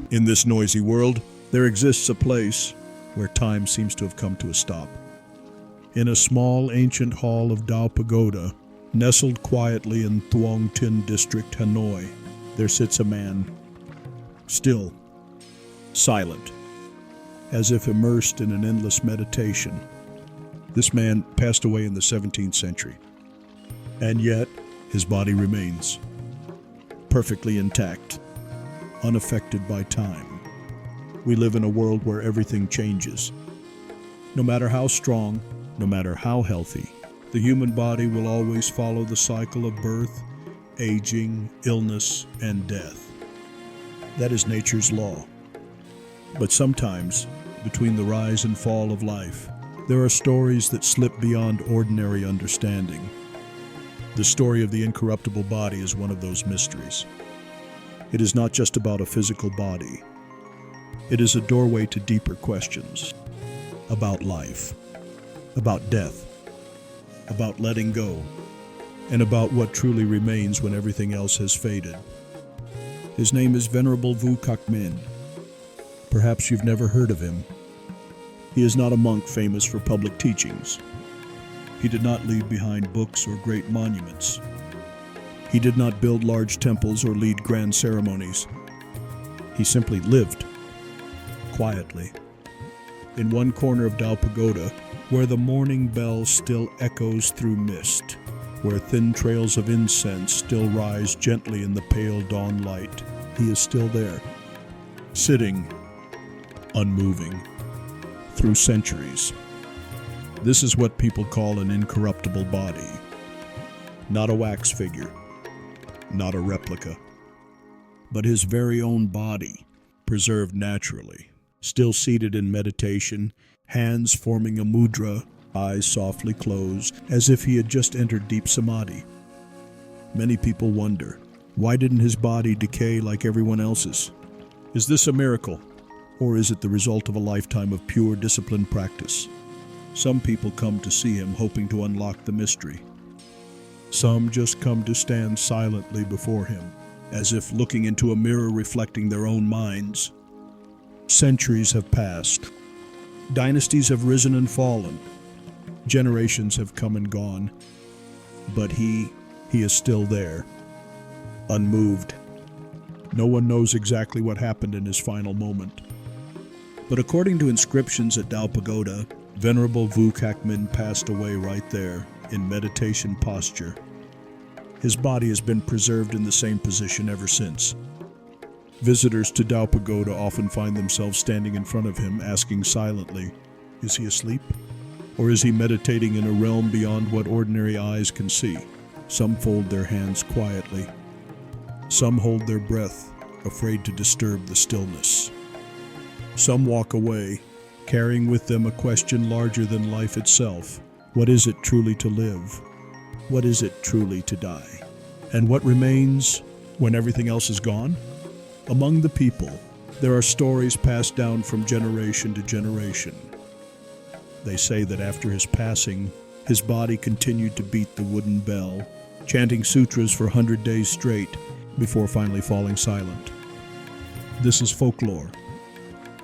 In this noisy world, there exists a place where time seems to have come to a stop. In a small ancient hall of Dao Pagoda, nestled quietly in Thuong Tin District, Hanoi, there sits a man, still, silent, as if immersed in an endless meditation. This man passed away in the 17th century, and yet his body remains perfectly intact, unaffected by time. We live in a world where everything changes. No matter how strong, no matter how healthy, the human body will always follow the cycle of birth, aging, illness, and death. That is nature's law. But sometimes, between the rise and fall of life, there are stories that slip beyond ordinary understanding. The story of the incorruptible body is one of those mysteries. It is not just about a physical body. It is a doorway to deeper questions about life, about death, about letting go, and about what truly remains when everything else has faded. His name is Venerable Vũ Khắc Minh. Perhaps you've never heard of him. He is not a monk famous for public teachings. He did not leave behind books or great monuments. He did not build large temples or lead grand ceremonies. He simply lived, quietly, in one corner of Dao Pagoda, where the morning bell still echoes through mist, where thin trails of incense still rise gently in the pale dawn light. He is still there, sitting, unmoving, through centuries. This is what people call an incorruptible body. Not a wax figure, not a replica, but his very own body, preserved naturally, still seated in meditation, hands forming a mudra, eyes softly closed, as if he had just entered deep samadhi. Many people wonder, why didn't his body decay like everyone else's? Is this a miracle, or is it the result of a lifetime of pure disciplined practice? Some people come to see him hoping to unlock the mystery. Some just come to stand silently before him, as if looking into a mirror reflecting their own minds. Centuries have passed. Dynasties have risen and fallen. Generations have come and gone. But he is still there, unmoved. No one knows exactly what happened in his final moment. But according to inscriptions at Dao Pagoda, Venerable Vũ Khắc Minh passed away right there, in meditation posture. His body has been preserved in the same position ever since. Visitors to Dao Pagoda often find themselves standing in front of him, asking silently, is he asleep? Or is he meditating in a realm beyond what ordinary eyes can see? Some fold their hands quietly. Some hold their breath, afraid to disturb the stillness. Some walk away, carrying with them a question larger than life itself. What is it truly to live? What is it truly to die? And what remains when everything else is gone? Among the people, there are stories passed down from generation to generation. They say that after his passing, his body continued to beat the wooden bell, chanting sutras for 100 days straight before finally falling silent. This is folklore.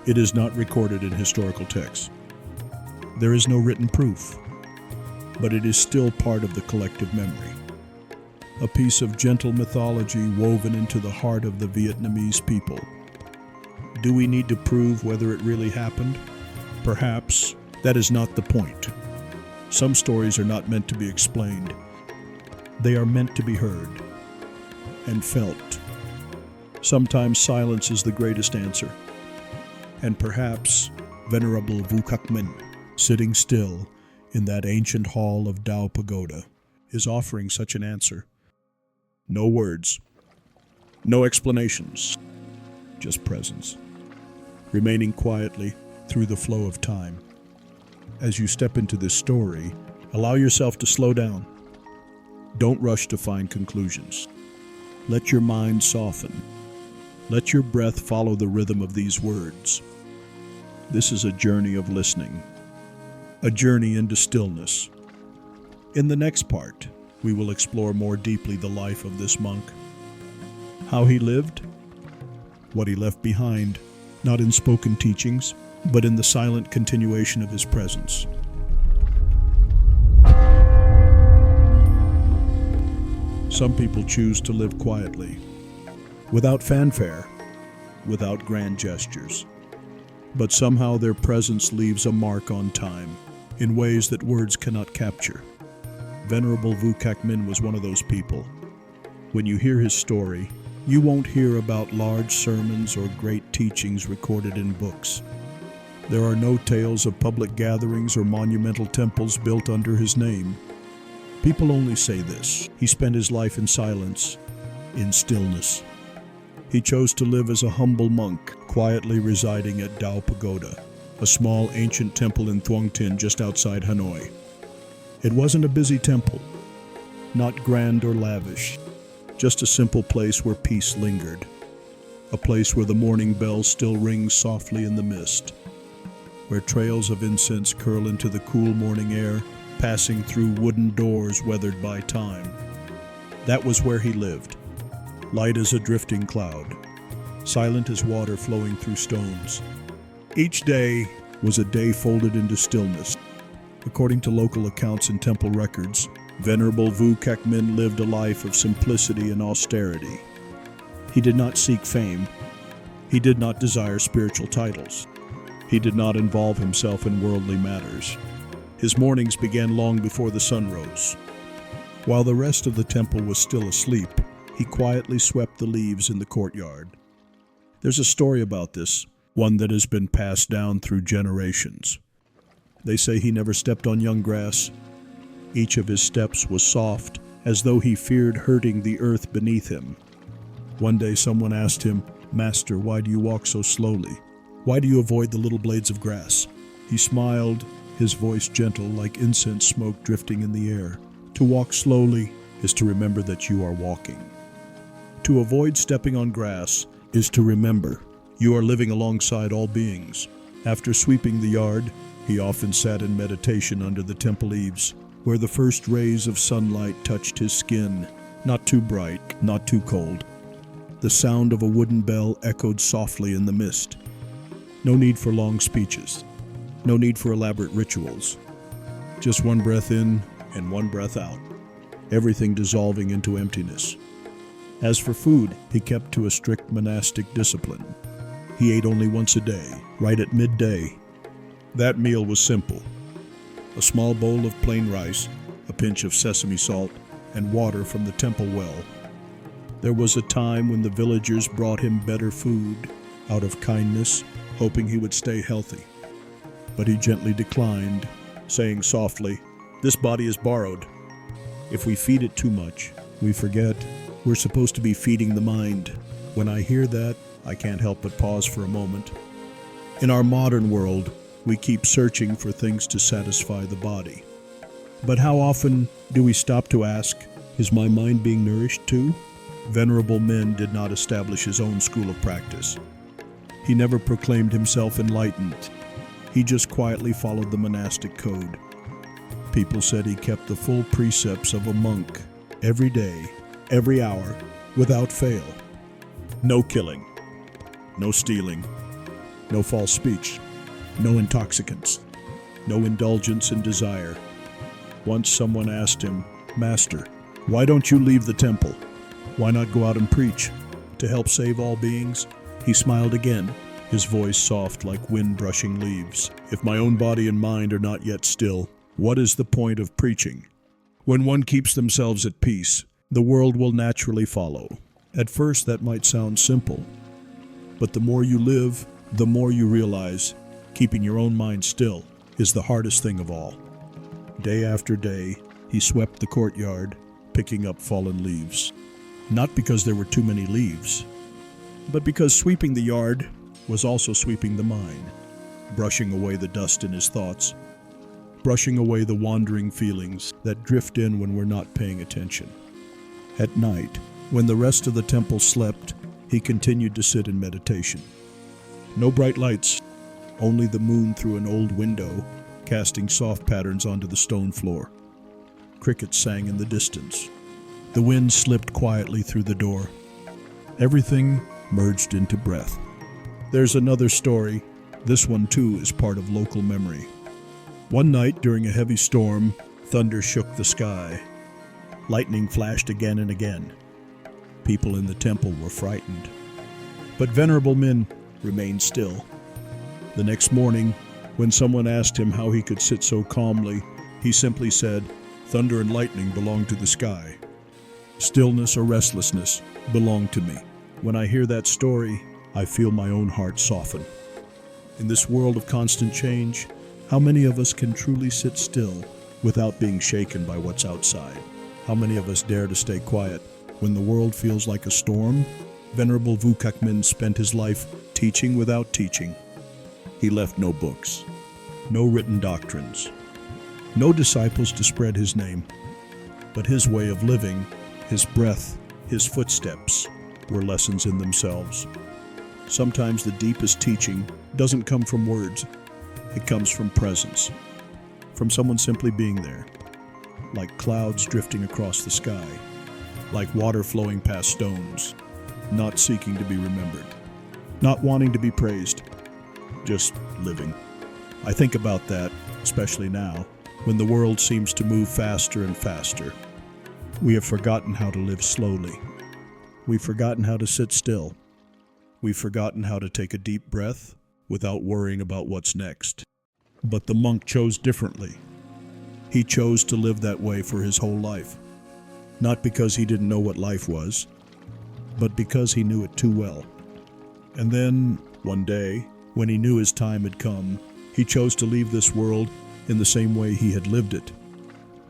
It is not recorded in historical texts. There is no written proof, but it is still part of the collective memory. A piece of gentle mythology woven into the heart of the Vietnamese people. Do we need to prove whether it really happened? Perhaps that is not the point. Some stories are not meant to be explained. They are meant to be heard and felt. Sometimes silence is the greatest answer. And perhaps Venerable Vũ Khắc Minh, sitting still in that ancient hall of Dao Pagoda, is offering such an answer. No words, no explanations, just presence, remaining quietly through the flow of time. As you step into this story, allow yourself to slow down. Don't rush to find conclusions. Let your mind soften. Let your breath follow the rhythm of these words. This is a journey of listening, a journey into stillness. In the next part, we will explore more deeply the life of this monk, how he lived, what he left behind, not in spoken teachings, but in the silent continuation of his presence. Some people choose to live quietly, without fanfare, without grand gestures. But somehow their presence leaves a mark on time, in ways that words cannot capture. Venerable Vũ Khắc Minh was one of those people. When you hear his story, you won't hear about large sermons or great teachings recorded in books. There are no tales of public gatherings or monumental temples built under his name. People only say this: he spent his life in silence, in stillness. He chose to live as a humble monk, quietly residing at Dao Pagoda, a small ancient temple in Thuong Tin just outside Hanoi. It wasn't a busy temple, not grand or lavish, just a simple place where peace lingered, a place where the morning bell still rings softly in the mist, where trails of incense curl into the cool morning air, passing through wooden doors weathered by time. That was where he lived, light as a drifting cloud, silent as water flowing through stones. Each day was a day folded into stillness. According to local accounts and temple records, Venerable Vũ Khắc Minh lived a life of simplicity and austerity. He did not seek fame. He did not desire spiritual titles. He did not involve himself in worldly matters. His mornings began long before the sun rose. While the rest of the temple was still asleep, he quietly swept the leaves in the courtyard. There's a story about this, one that has been passed down through generations. They say he never stepped on young grass. Each of his steps was soft, as though he feared hurting the earth beneath him. One day someone asked him, "Master, why do you walk so slowly? Why do you avoid the little blades of grass?" He smiled, his voice gentle like incense smoke drifting in the air. To walk slowly is to remember that you are walking. To avoid stepping on grass is to remember you are living alongside all beings. After sweeping the yard, he often sat in meditation under the temple eaves, where the first rays of sunlight touched his skin, not too bright, not too cold. The sound of a wooden bell echoed softly in the mist. No need for long speeches. No need for elaborate rituals. Just one breath in and one breath out, everything dissolving into emptiness. As for food, he kept to a strict monastic discipline. He ate only once a day, right at midday. That meal was simple: a small bowl of plain rice, a pinch of sesame salt, and water from the temple well. There was a time when the villagers brought him better food, out of kindness, hoping he would stay healthy. But he gently declined, saying softly, "This body is borrowed. If we feed it too much, we forget we're supposed to be feeding the mind." When I hear that, I can't help but pause for a moment. In our modern world, we keep searching for things to satisfy the body. But how often do we stop to ask, is my mind being nourished too? Venerable Minh did not establish his own school of practice. He never proclaimed himself enlightened. He just quietly followed the monastic code. People said he kept the full precepts of a monk, every day, every hour, without fail. No killing, no stealing, no false speech, no intoxicants, no indulgence in desire. Once someone asked him, "Master, why don't you leave the temple? Why not go out and preach to help save all beings?" He smiled again, his voice soft like wind brushing leaves. "If my own body and mind are not yet still, what is the point of preaching? When one keeps themselves at peace, the world will naturally follow." At first that might sound simple, but the more you live, the more you realize keeping your own mind still is the hardest thing of all. Day after day, he swept the courtyard, picking up fallen leaves. Not because there were too many leaves, but because sweeping the yard was also sweeping the mind, brushing away the dust in his thoughts, brushing away the wandering feelings that drift in when we're not paying attention. At night, when the rest of the temple slept, he continued to sit in meditation. No bright lights, only the moon through an old window, casting soft patterns onto the stone floor. Crickets sang in the distance. The wind slipped quietly through the door. Everything merged into breath. There's another story. This one too is part of local memory. One night during a heavy storm, thunder shook the sky. Lightning flashed again and again. People in the temple were frightened. But Venerable Min remained still. The next morning, when someone asked him how he could sit so calmly, he simply said, "Thunder and lightning belong to the sky. Stillness or restlessness belong to me." When I hear that story, I feel my own heart soften. In this world of constant change, how many of us can truly sit still without being shaken by what's outside? How many of us dare to stay quiet when the world feels like a storm? Venerable Vũ Khắc Minh spent his life teaching without teaching. He left no books, no written doctrines, no disciples to spread his name. But his way of living, his breath, his footsteps were lessons in themselves. Sometimes the deepest teaching doesn't come from words. It comes from presence, from someone simply being there, like clouds drifting across the sky, like water flowing past stones, not seeking to be remembered, not wanting to be praised, just living. I think about that, especially now, when the world seems to move faster and faster. We have forgotten how to live slowly. We've forgotten how to sit still. We've forgotten how to take a deep breath without worrying about what's next. But the monk chose differently. He chose to live that way for his whole life, not because he didn't know what life was, but because he knew it too well. And then, one day, when he knew his time had come, he chose to leave this world in the same way he had lived it,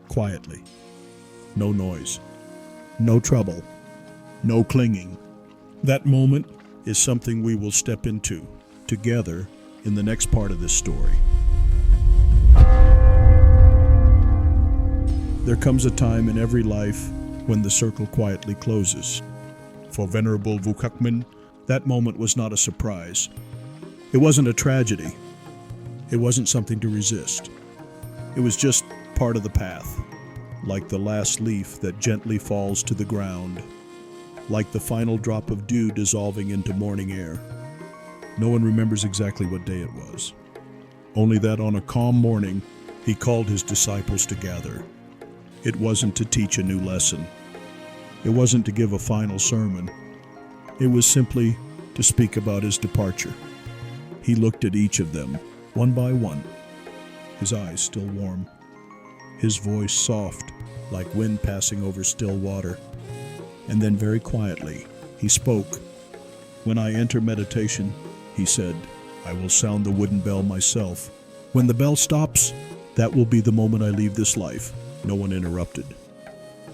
quietly. No noise, no trouble, no clinging. That moment is something we will step into together in the next part of this story. There comes a time in every life when the circle quietly closes. For Venerable Vũ Khắc Minh, that moment was not a surprise. It wasn't a tragedy. It wasn't something to resist. It was just part of the path, like the last leaf that gently falls to the ground, like the final drop of dew dissolving into morning air. No one remembers exactly what day it was. Only that on a calm morning, he called his disciples to gather. It wasn't to teach a new lesson. It wasn't to give a final sermon. It was simply to speak about his departure. He looked at each of them, one by one, his eyes still warm, his voice soft, like wind passing over still water. And then very quietly, he spoke. "When I enter meditation," he said, "I will sound the wooden bell myself. When the bell stops, that will be the moment I leave this life." No one interrupted.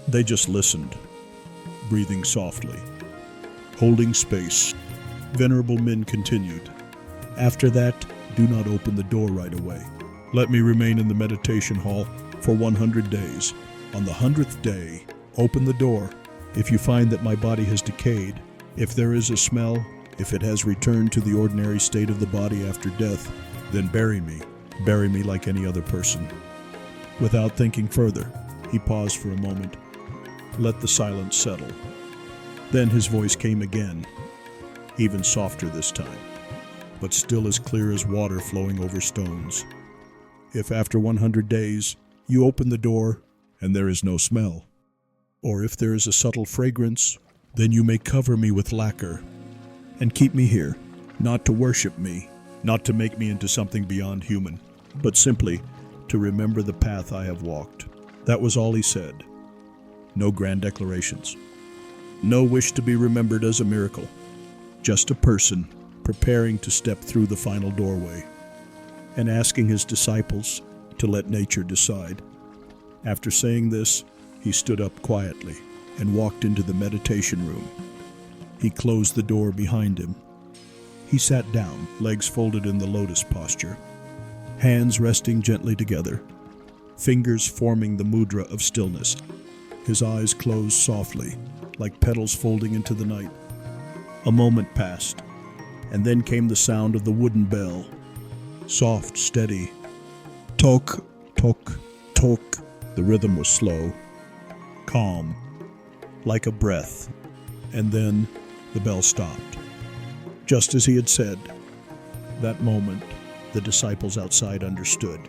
They just listened, breathing softly, holding space. Venerable Min continued, "After that, do not open the door right away. Let me remain in the meditation hall for 100 days. On the 100th day, open the door. If you find that my body has decayed, if there is a smell, if it has returned to the ordinary state of the body after death, then bury me. Bury me like any other person." Without thinking further, he paused for a moment. Let the silence settle. Then his voice came again, even softer this time, but still as clear as water flowing over stones. "If after 100 days you open the door and there is no smell, or if there is a subtle fragrance, then you may cover me with lacquer and keep me here, not to worship me, not to make me into something beyond human, but simply to remember the path I have walked." That was all he said. No grand declarations. No wish to be remembered as a miracle. Just a person preparing to step through the final doorway and asking his disciples to let nature decide. After saying this, he stood up quietly and walked into the meditation room. He closed the door behind him. He sat down, legs folded in the lotus posture, hands resting gently together, fingers forming the mudra of stillness. His eyes closed softly, like petals folding into the night. A moment passed, and then came the sound of the wooden bell. Soft, steady. Tok, tok, tok. The rhythm was slow, calm, like a breath. And then the bell stopped. just as he had said. That moment, the disciples outside understood.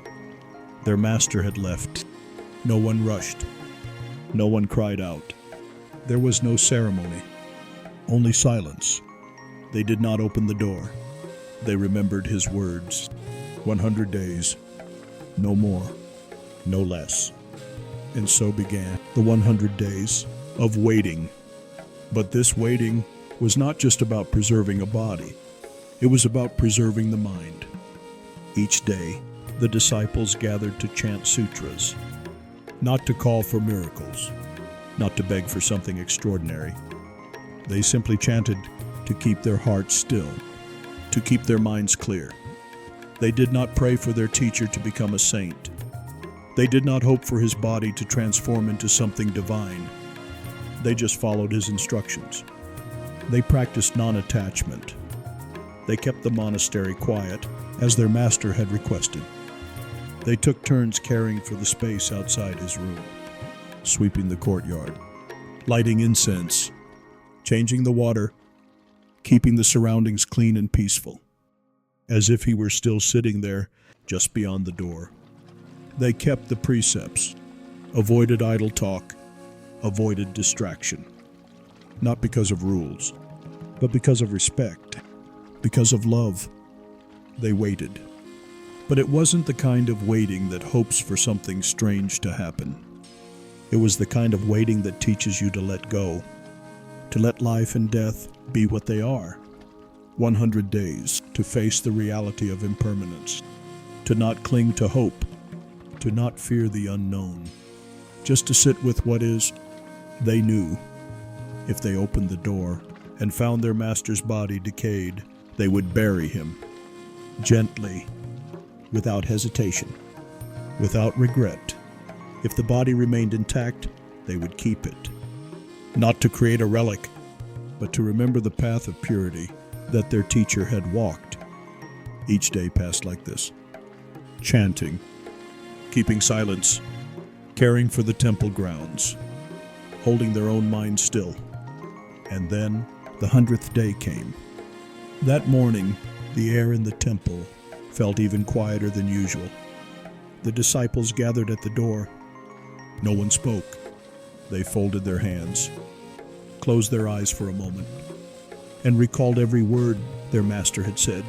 Their master had left. No one rushed. No one cried out. There was no ceremony, only silence. They did not open the door. They remembered his words. 100 days, no more, no less. And so began the 100 days of waiting. But this waiting was not just about preserving a body. It was about preserving the mind. Each day, the disciples gathered to chant sutras, not to call for miracles, not to beg for something extraordinary. They simply chanted to keep their hearts still, to keep their minds clear. They did not pray for their teacher to become a saint. They did not hope for his body to transform into something divine. They just followed his instructions. They practiced non-attachment. They kept the monastery quiet, as their master had requested. They took turns caring for the space outside his room, sweeping the courtyard, lighting incense, changing the water, keeping the surroundings clean and peaceful, as if he were still sitting there just beyond the door. They kept the precepts, avoided idle talk, avoided distraction, not because of rules, but because of respect, because of love. They waited. But it wasn't the kind of waiting that hopes for something strange to happen. It was the kind of waiting that teaches you to let go, to let life and death be what they are. 100 days to face the reality of impermanence, to not cling to hope, to not fear the unknown, just to sit with what is. They knew if they opened the door and found their master's body decayed, they would bury him, gently, without hesitation, without regret. If the body remained intact, they would keep it, not to create a relic, but to remember the path of purity that their teacher had walked. Each day passed like this, chanting, keeping silence, caring for the temple grounds, holding their own minds still. And then the 100th day came. That morning, the air in the temple felt even quieter than usual. The disciples gathered at the door. No one spoke. They folded their hands, closed their eyes for a moment, and recalled every word their master had said.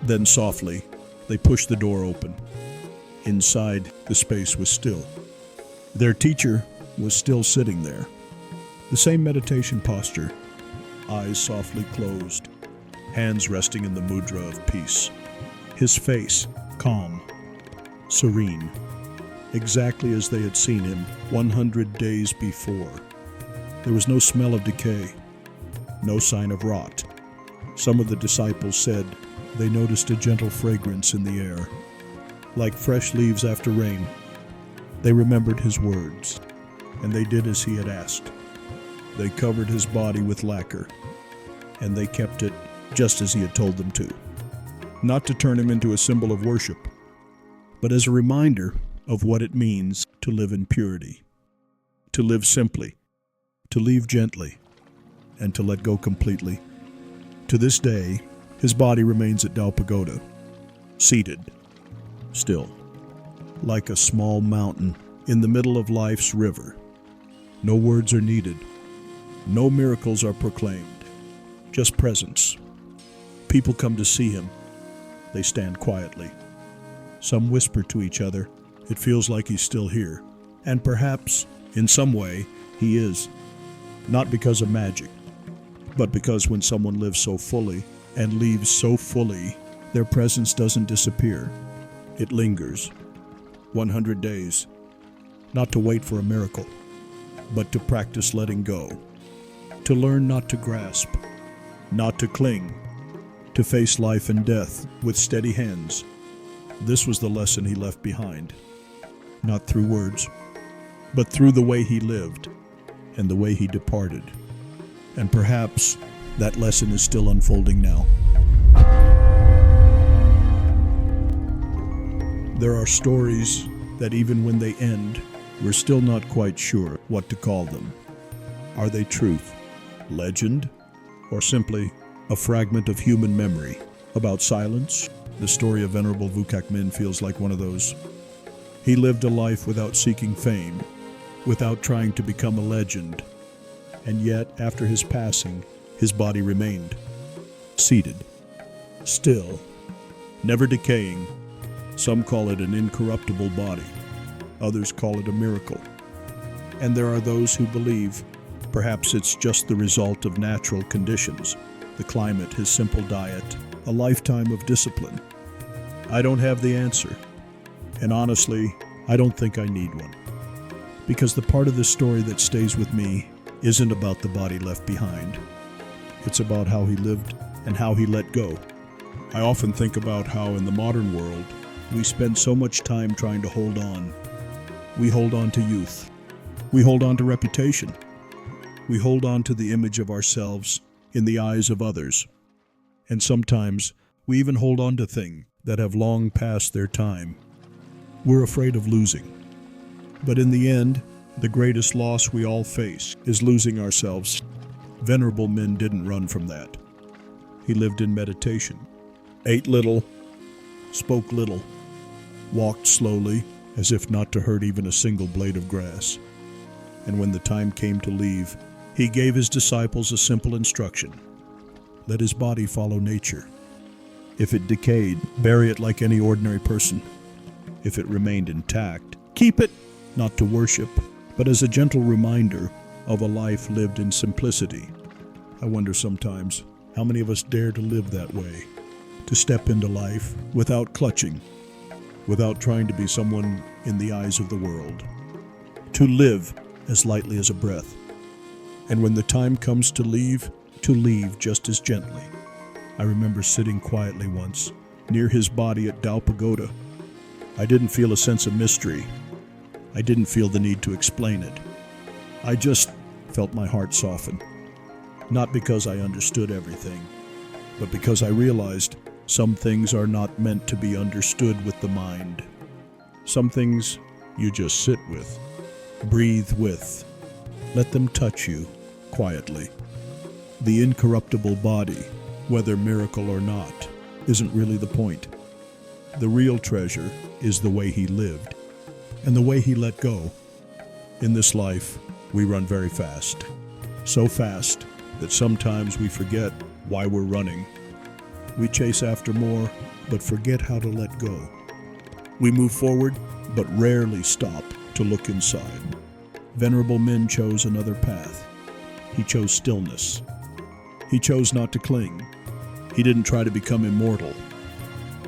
Then softly, they pushed the door open. Inside, the space was still. Their teacher was still sitting there. The same meditation posture, eyes softly closed, hands resting in the mudra of peace. His face, calm, serene, exactly as they had seen him 100 days before. There was no smell of decay, no sign of rot. Some of the disciples said they noticed a gentle fragrance in the air, like fresh leaves after rain. They remembered his words, and they did as he had asked. They covered his body with lacquer, and they kept it just as he had told them to. Not to turn him into a symbol of worship, but as a reminder of what it means to live in purity, to live simply, to leave gently, and to let go completely. To this day, his body remains at Dao Pagoda, seated, still, like a small mountain in the middle of life's river. No words are needed. No miracles are proclaimed. Just presence. People come to see him. They stand quietly. Some whisper to each other, "It feels like he's still here." And perhaps, in some way, he is. Not because of magic, but because when someone lives so fully and leaves so fully, their presence doesn't disappear. It lingers. 100 days. Not to wait for a miracle, but to practice letting go. To learn not to grasp, not to cling, to face life and death with steady hands. This was the lesson he left behind, not through words, but through the way he lived and the way he departed. And perhaps that lesson is still unfolding now. There are stories that even when they end, we're still not quite sure what to call them. Are they truth, legend, or simply a fragment of human memory. About silence, the story of Venerable Vũ Khắc Minh feels like one of those. He lived a life without seeking fame, without trying to become a legend. And yet, after his passing, his body remained, seated, still, never decaying. Some call it an incorruptible body. Others call it a miracle. And there are those who believe perhaps it's just the result of natural conditions, the climate, his simple diet, a lifetime of discipline. I don't have the answer. And honestly, I don't think I need one. Because the part of this story that stays with me isn't about the body left behind. It's about how he lived and how he let go. I often think about how in the modern world, we spend so much time trying to hold on. We hold on to youth. We hold on to reputation. We hold on to the image of ourselves in the eyes of others. And sometimes we even hold on to things that have long passed their time. We're afraid of losing. But in the end, the greatest loss we all face is losing ourselves. Venerable Minh didn't run from that. He lived in meditation, ate little, spoke little, walked slowly, as if not to hurt even a single blade of grass. And when the time came to leave, he gave his disciples a simple instruction. Let his body follow nature. If it decayed, bury it like any ordinary person. If it remained intact, keep it, not to worship, but as a gentle reminder of a life lived in simplicity. I wonder sometimes how many of us dare to live that way, to step into life without clutching, without trying to be someone in the eyes of the world, to live as lightly as a breath. And when the time comes to leave just as gently. I remember sitting quietly once, near his body at Tao Pagoda. I didn't feel a sense of mystery. I didn't feel the need to explain it. I just felt my heart soften. Not because I understood everything, but because I realized some things are not meant to be understood with the mind. Some things you just sit with, breathe with, let them touch you quietly. The incorruptible body, whether miracle or not, isn't really the point. The real treasure is the way he lived and the way he let go. In this life, we run very fast. So fast that sometimes we forget why we're running. We chase after more, but forget how to let go. We move forward, but rarely stop to look inside. Venerable Minh chose another path. He chose stillness. He chose not to cling. He didn't try to become immortal.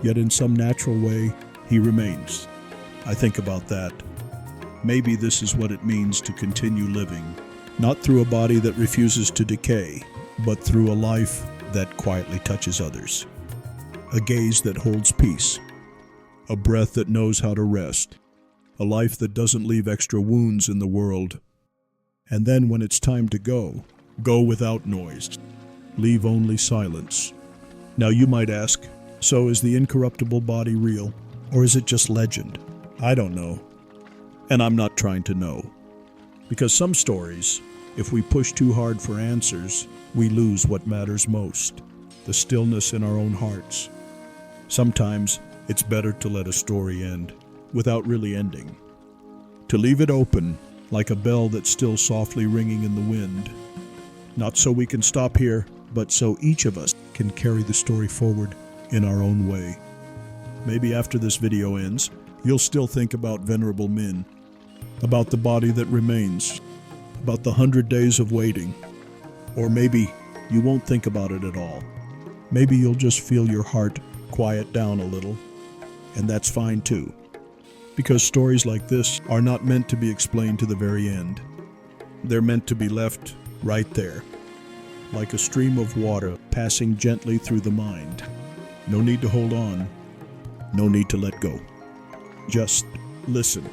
Yet in some natural way, he remains. I think about that. Maybe this is what it means to continue living, not through a body that refuses to decay, but through a life that quietly touches others. A gaze that holds peace. A breath that knows how to rest. A life that doesn't leave extra wounds in the world. And then when it's time to go without noise. Leave only silence. Now you might ask, so is the incorruptible body real, or is it just legend? I don't know. And I'm not trying to know. Because some stories, if we push too hard for answers, we lose what matters most, the stillness in our own hearts. Sometimes it's better to let a story end without really ending. To leave it open, like a bell that's still softly ringing in the wind. Not so we can stop here, but so each of us can carry the story forward in our own way. Maybe after this video ends, you'll still think about Venerable Minh, about the body that remains, about the 100 days of waiting. Or maybe you won't think about it at all. Maybe you'll just feel your heart quiet down a little, and that's fine too. Because stories like this are not meant to be explained to the very end. They're meant to be left right there, like a stream of water passing gently through the mind. No need to hold on, no need to let go. Just listen.